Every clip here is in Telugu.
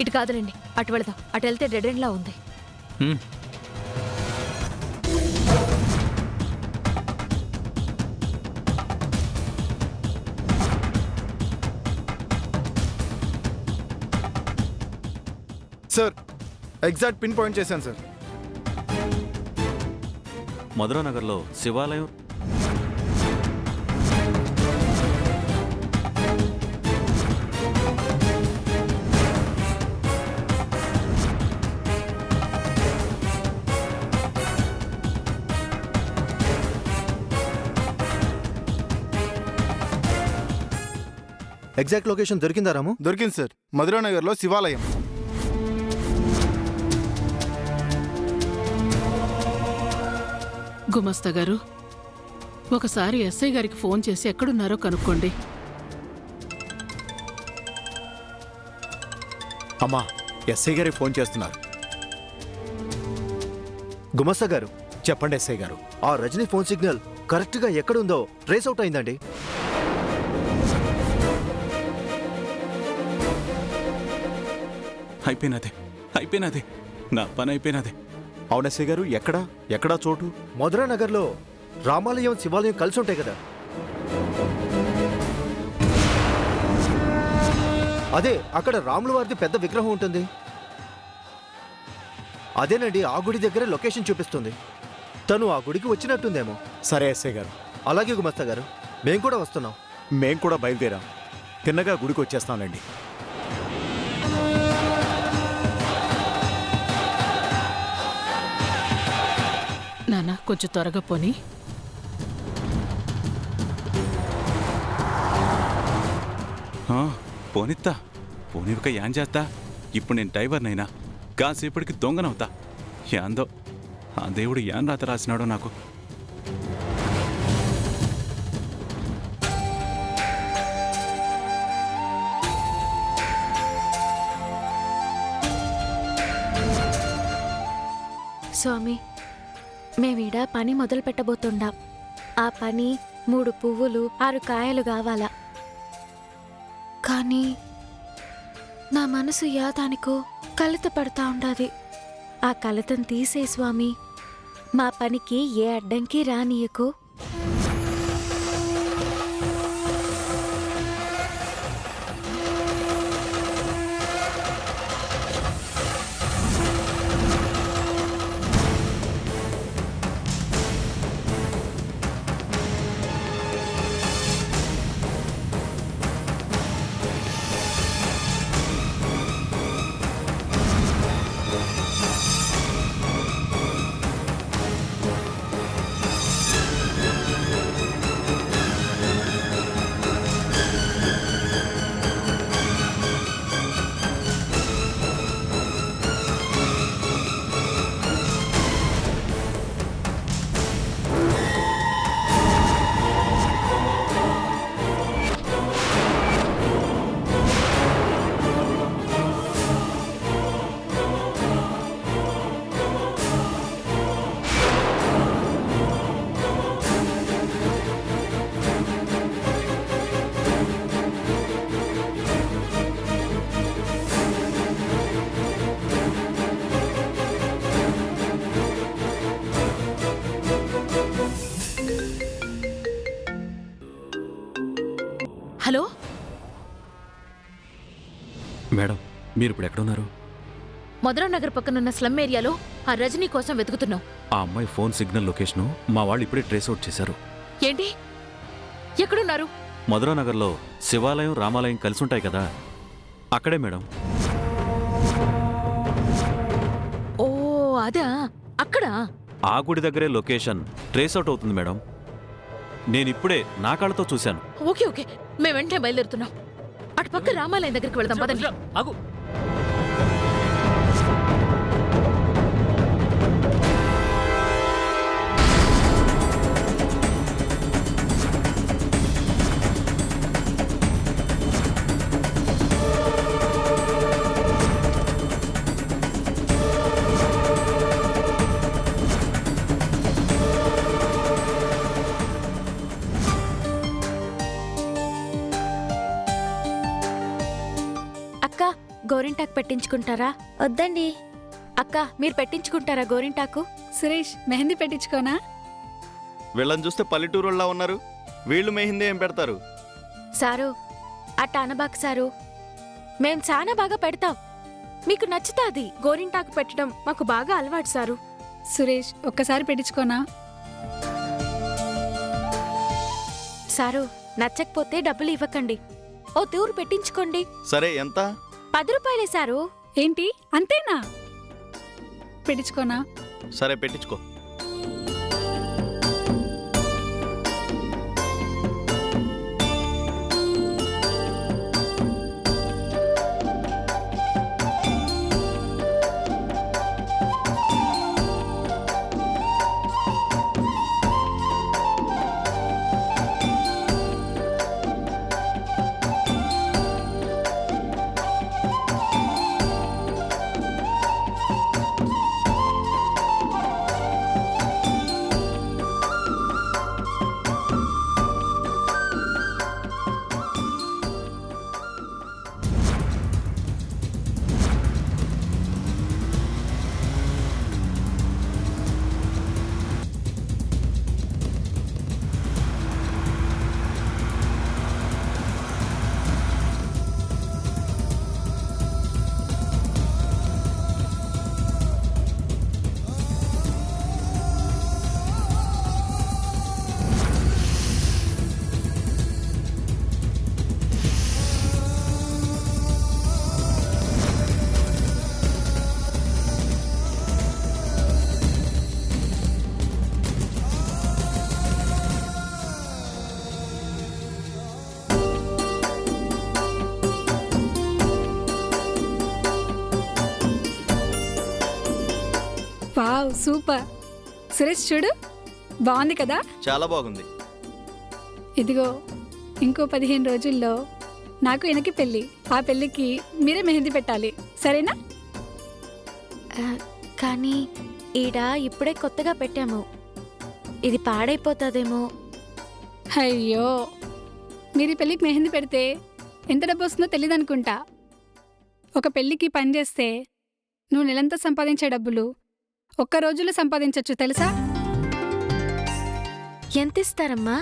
ఇటు కాదులేండి, అటు వెళదాం. అటు వెళ్తే డెడ్ ఎండ్ లా ఉంది. సార్, ఎగ్జాక్ట్ పిన్ పాయింట్ చేశాను సార్. మధురానగర్లో శివాలయం, ఎగ్జాక్ట్ లొకేషన్ దొరికిందా రాము? దొరికింది సార్, మధురానగర్లో శివాలయం. గుమస్తా గారు, ఒకసారి ఎస్ఐ గారికి ఫోన్ చేసి ఎక్కడున్నారో కనుక్కోండి. అమ్మా, ఎస్ఐ గారికి ఫోన్ చేస్తున్నారు. గుమస్తా గారు, చెప్పండి ఎస్ఐ గారు. ఆ రజనీ ఫోన్ సిగ్నల్ కరెక్ట్ గా ఎక్కడుందో ట్రేస్ అవుట్ అయిందండి. అయిపోయినదే, నా పని అయిపోయినదే. అవును ఎస్ఐ గారు, ఎక్కడా చోటు? మధురా నగర్ లో రామాలయం శివాలయం కలిసి ఉంటాయి కదా, అదే అక్కడ రాముల వారిది పెద్ద విగ్రహం ఉంటుంది. అదేనండి, ఆ గుడి దగ్గర లొకేషన్ చూపిస్తుంది. తను ఆ గుడికి వచ్చినట్టుందేమో. సరే ఎస్ఐ గారు. అలాగే గుమస్తా గారు, మేం కూడా వస్తున్నాం. మేం కూడా బయలుదేరాం. తిన్నగా గుడికి వచ్చేస్తాంలేండి. నాన్న, కొంచెం త్వరగా పోని. పోనివక యాన్ చేస్తా. ఇప్పుడు నేను డ్రైవర్నైనా కాసేపటికి దొంగనవుతా. యాందో ఆ దేవుడు యాన్ రాత రాసినాడో నాకు. స్వామి, మేమీడ పని మొదలు పెట్టబోతుండాం. ఆ పని 3 పువ్వులు 6 కాయలు కావాలా. కానీ నా మనసు యాదానికో కలత పడతా ఉండాది. ఆ కలతను తీసే స్వామి, మా పనికి ఏ అడ్డంకి రానియకు. హలో, మేడం, మీరు ఇప్పుడు ఎక్కడున్నారు? మధురా నగర్ పక్కనున్న స్లమ్ ఏరియాలో ఆ రజనీ కోసం వెతుకుతున్నాం. ఆ అమ్మాయి ఫోన్ సిగ్నల్ లొకేషను మా వాళ్ళు ఇప్పుడే ట్రేస్ అవుట్ చేశారు. ఏంటి? ఎక్కడున్నారు? మధురానగర్లో శివాలయం రామాలయం కలిసి ఉంటాయి కదా, అక్కడే మేడం. ఓ అదా, అక్కడ ఆ గుడి దగ్గరే లొకేషన్ ట్రేస్ అవుట్ అవుతుంది మేడం. నేనిప్పుడే నా కాళ్ళతో చూశాను. ఓకే ఓకే, మేము వెంటనే బయలుదేరుతున్నాం. అటు పక్క రామాలయం దగ్గరికి వెళ్దాం పదండి. ఆగు. గోరింటాకు పెట్టించుకుంటారా? వద్దండి. అక్క మీరు పెట్టించుకుంటారా గోరింటాకు? సురేష్ మెహందీ పెట్టించుకోనా? వీళ్ళని చూస్తే పల్లెటూరులా ఉన్నారు. వీళ్ళు మెహిందీ ఏం పెడతారు? సారు అట్ట అనబాక్ సారు, మేం చాలా బాగా పెడతాం. మీకు నచ్చుతాది. గోరింటాకు పెట్టడం మాకు బాగా అలవాటు సారు. సురేష్ ఒక్కసారి పెట్టించుకోనా? సారు నచ్చకపోతే డబ్బులు ఇవ్వకండి, ఓ తూరు పెట్టించుకోండి. సరే, ఎంత? 10 రూపాయలే సారు. ఏంటి అంతేనా? పెట్టించుకోనా? సరే, పెట్టించుకో. Wow super. సురేష్ చూడు, బాగుంది కదా? చాలా బాగుంది. ఇదిగో ఇంకో 15 రోజుల్లో నాకు ఈయనకి పెళ్ళి. ఆ పెళ్ళికి మీరే మెహందీ పెట్టాలి, సరేనా? కానీ ఈడ ఇప్పుడే కొత్తగా పెట్టాము, ఇది పాడైపోతుందేమో. అయ్యో, మీరు ఈ పెళ్ళికి మెహందీ పెడితే ఎంత డబ్బు వస్తుందో తెలియదు అనుకుంటా. ఒక పెళ్ళికి పని చేస్తే నువ్వు నెలంతా సంపాదించే డబ్బులు ఒక్క రోజులో సంపాదించవచ్చు తెలుసా? ఎంత ఇస్తారమ్మా?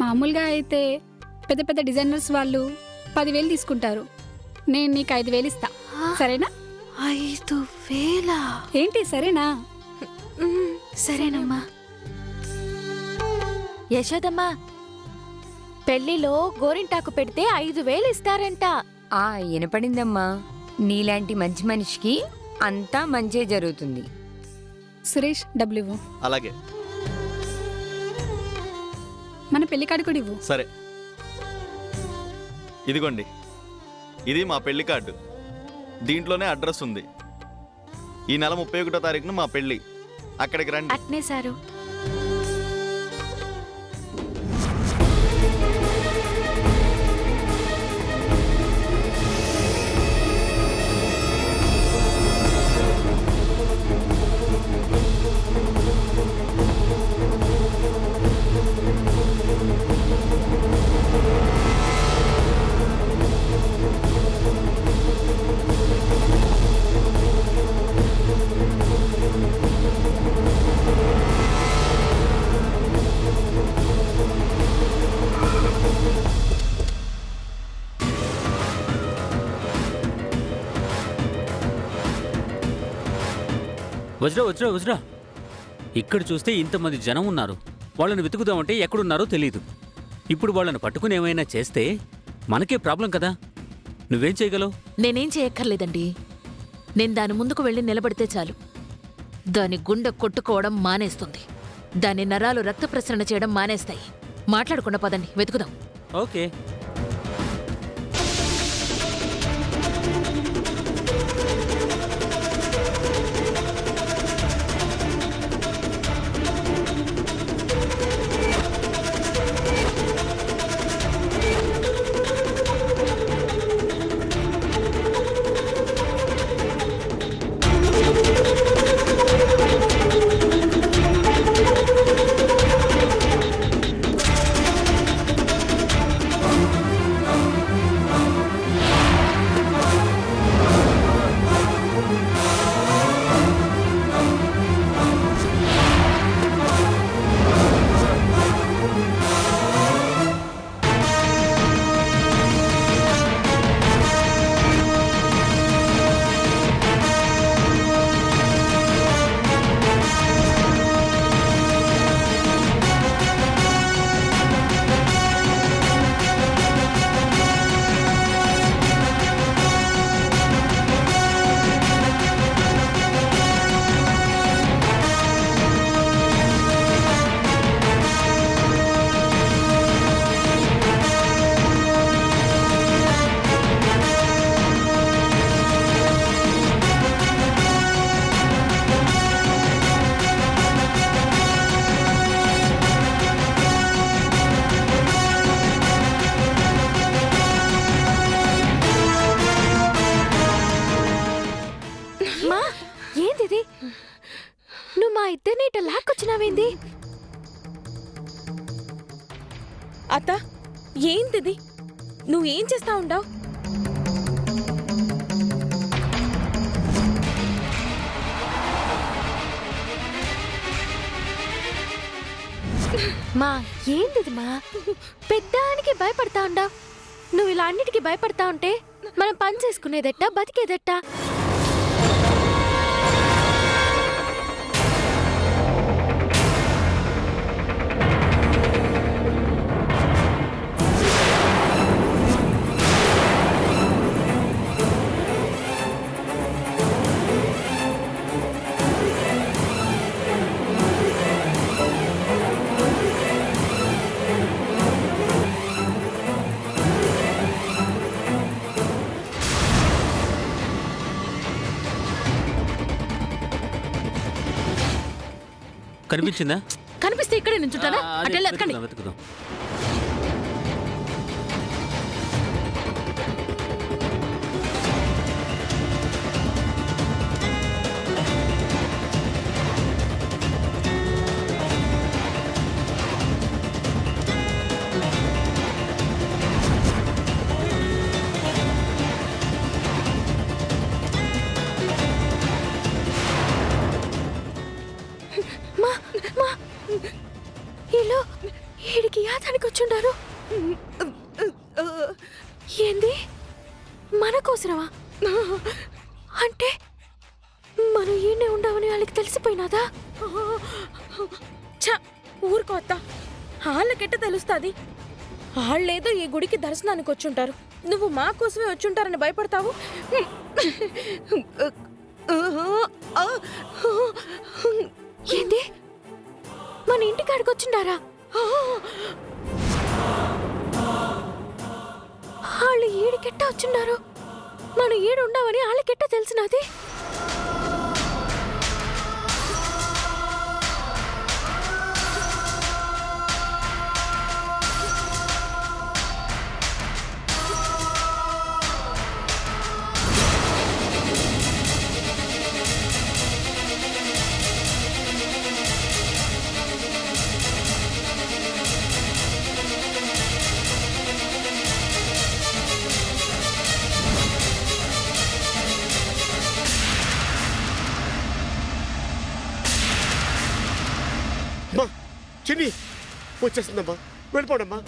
మామూలుగా అయితే పెద్ద పెద్ద డిజైనర్స్ వాళ్ళు 10,000 తీసుకుంటారు. నేను నీకు 5,000 ఇస్తా, సరేనా? 5,000? ఏంటి సరేనా? సరేనమ్మా. యశోదమ్మా, పెళ్లిలో గోరింటాకు పెడితే 5,000 ఇస్తారంట. వినపడిందమ్మా. నీలాంటి మంచి మనిషికి అంతా మంచే జరుగుతుంది. సురేష్ డబ్బులు ఇవ్వు. అలాగే. మన పెళ్లి కార్డు కూడా ఇవ్వు. సరే, ఇదిగోండి. ఇది మా పెళ్లి కార్డు. దీంట్లోనే అడ్రస్ ఉంది. ఈ నెల 31వ తారీఖున మా పెళ్లి. అక్కడికి రండి. అట్నే సారు. వజ్రా వజ్రా వజ్రా, ఇక్కడ చూస్తే ఇంతమంది జనం ఉన్నారు. వాళ్ళని వెతుకుదామంటే ఎక్కడున్నారో తెలీదు. ఇప్పుడు వాళ్ళని పట్టుకుని ఏమైనా చేస్తే మనకే ప్రాబ్లం కదా. నువ్వేం చేయగలవు? నేనేం చేయక్కర్లేదండి. నేను దాని ముందుకు వెళ్ళి నిలబడితే చాలు, దాని గుండె కొట్టుకోవడం మానేస్తుంది, దాని నరాలు రక్త ప్రసరణ చేయడం మానేస్తాయి. మాట్లాడకుండా పదండి, వెతుకుదాం. ఓకే. ఇద్దరిని ఇట్లా లాక్కొచ్చినావేంది? అత్త, ఏంటిది? నువ్వేం చేస్తా ఉండావు? మా ఏందిది మా? పెద్దానికి భయపడతా ఉండావు. నువ్వు ఇలా అన్నిటికీ భయపడతా ఉంటే మనం పని చేసుకునేదెట్టా, బతికేదెట్టా? కనిపించిందా? కనిపిస్తే ఇక్కడే నుంచుంటారా? అటు వెళ్ళి ఎత్తుకండి. వెతుకుదాం. మా మా ఈలో ఈడికి యాదానికి వచ్చుండారు. ఏంది? మన కోసరమా? అంటే మనం ఈయనే ఉండవని వాళ్ళకి తెలిసిపోయినాదా? ఛ, ఊరుకో అత్త. వాళ్ళకెట్ట తెలుస్తుంది? వాళ్ళేదో ఈ గుడికి దర్శనానికి వచ్చుంటారు. నువ్వు మా కోసమే వచ్చుంటారని భయపడతావు? ఏంది? మన ఇంటికాడికి వచ్చిండారా? వాళ్ళు ఈడికెట్ట వచ్చిండారు? మనం ఈడు ఉండవని వాళ్ళకెట్ట తెలిసినది? చిన్ని వచ్చేస్తుందమ్మా, వెళ్ళిపోడమ్మా.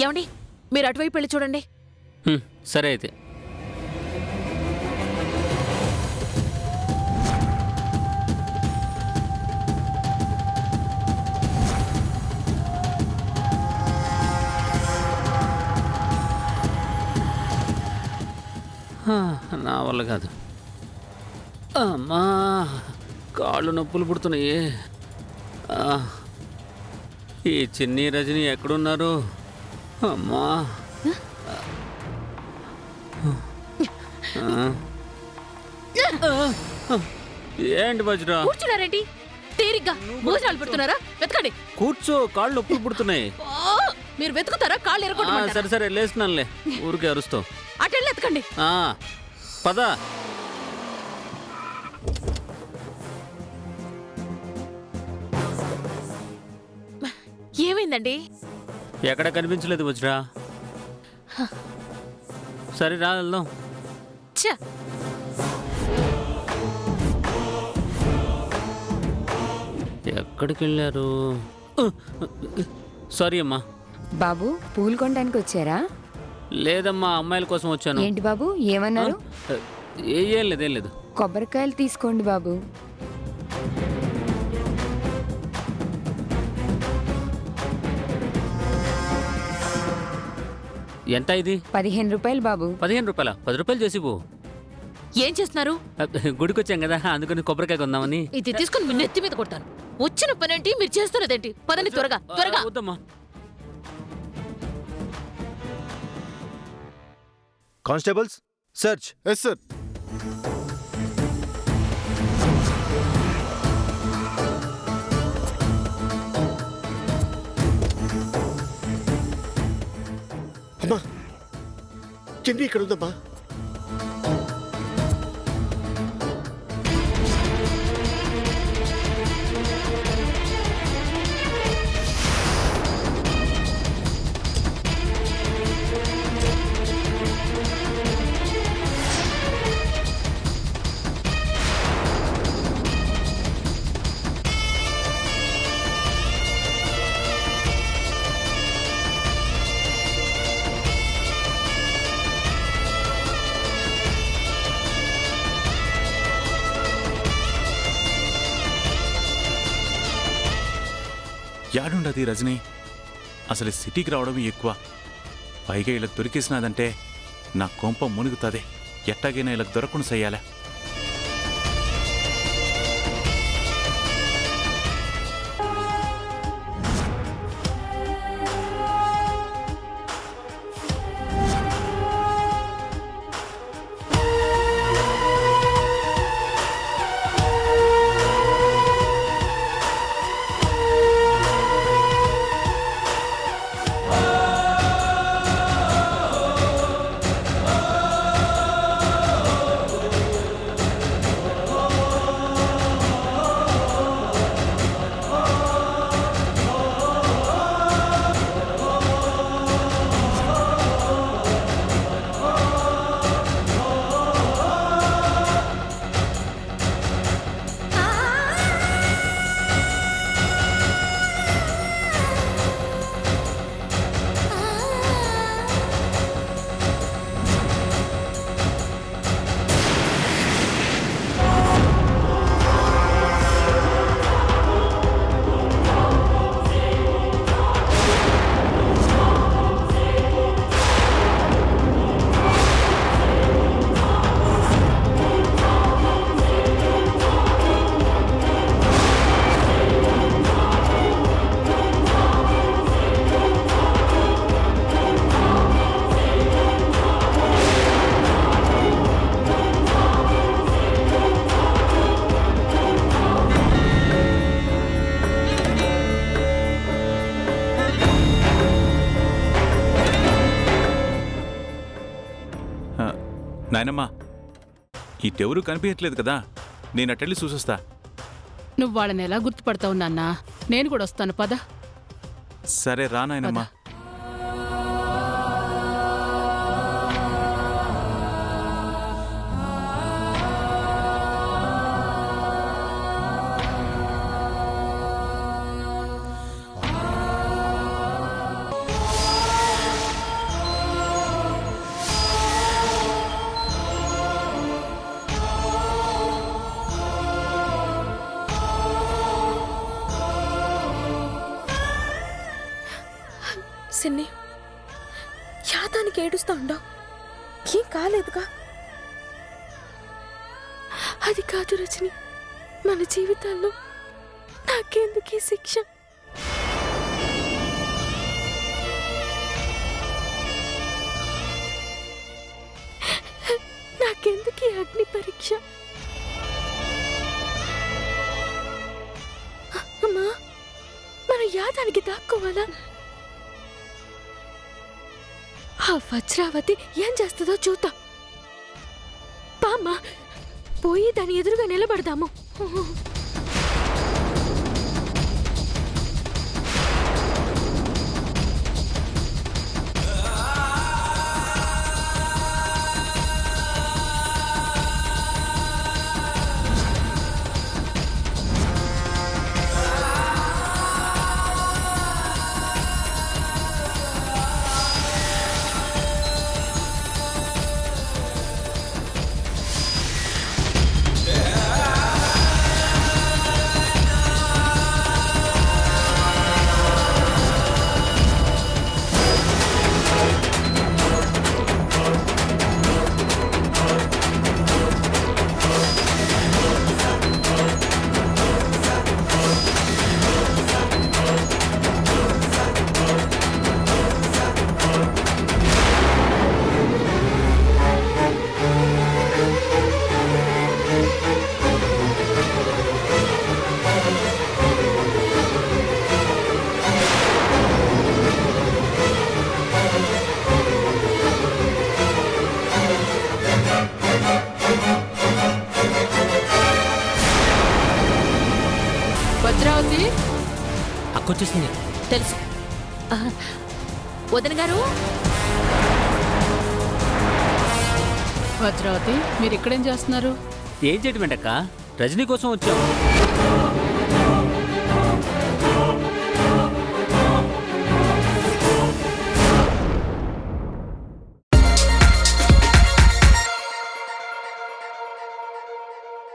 ఏమండి, మీరు అటువైపు వెళ్ళి చూడండి. సరే అయితే. నా వల్ల కాదు. అమ్మా, కాళ్ళు నొప్పులు పుడుతున్నాయి. ఈ చిన్ని రజని ఎక్కడున్నారు? అమ్మా, ఏంటి వజ్రా? కూర్చున్నారేంటి? తీరిగ్గా భోజనాలు పెడుతున్నారా? వెతకండి. కూర్చో, కాళ్ళు నొప్పులు పుడుతున్నాయి. మీరు వెతుకుతారా? కాళ్ళు ఎరగొట్టమంటారా? సరే సరే, లేస్తున్నానులే. ఊరికే అరుస్తావు. అటు వెళ్ళి ఎతకండి. పద. ఏమైందండి? ఎక్కడ కనిపించలేదు వజ్రా. సరే రా, వెళ్దాం. ఎక్కడికి వెళ్ళారు? సారీ అమ్మా. బాబు పూలు కొనడానికి వచ్చారా? లేదమ్మా, అమ్మాయిల కోసం వచ్చాను. ఏంటి బాబు ఏమన్నారు? ఏం లేదు, ఏం లేదు. కొబ్బరికాయలు తీసుకోండి బాబు. ఎంత ఇది? 15 రూపాయలు బాబు. 15 రూపాయల? 10 రూపాయలు చేసి పో. ఏం చేస్తున్నారు? గుడికి వచ్చాం కదా, అందుకని కొబ్బరికాయ కొందామని. ఇది తీసుకుని మీ నెత్తి మీద కొట్టాను. వచ్చిన పనేంటి, మీరు చేస్తున్నదేంటి? పదండి త్వరగా త్వరగా. వద్దమ్మా. Constables search. Yes sir. అమ్మా చిన్ని ఇక్కడ ఉందమ్మా. యాడుండది రజనీ? అసలు సిటీకి రావడమే ఎక్కువ. పైగా వీళ్ళకి దొరికేసినదంటే నా కొంప మునుగుతుంది. ఎట్టాగైనా వీళ్ళకి దొరకకుండా చెయ్యాలా? నాయనమ్మా, ఇటెవరూ కనిపించట్లేదు కదా, నేను అటెళ్ళి చూసొస్తా. నువ్వు వాళ్ళని ఎలా గుర్తుపడతావు నాన్నా? నేను కూడా వస్తాను, పద. సరే రా నాయనమ్మా. సిన్ని, యాదానికి ఏడుస్తా ఉండవు. ఏం కాలేదుగా? అది కాదు రజని, మన జీవితాల్లో నాకెందుకు ఈ శిక్ష? నాకెందుకు ఈ అగ్ని పరీక్ష? అమ్మా, మన యాదానికి దాక్కోవాలా? ఆ వజ్రావతి ఏం చేస్తుందో చూద్దాం. పామ్మా, పోయి దాని ఎదురుగా నిలబడదాము. అక్క వచ్చేసింది. తెలుసు. ఆ, వదిన గారు, వజ్రావతి మీరు ఇక్కడేం చేస్తున్నారు? ఏం చేయటం ఏంటక్క? రజనీ కోసం వచ్చాం.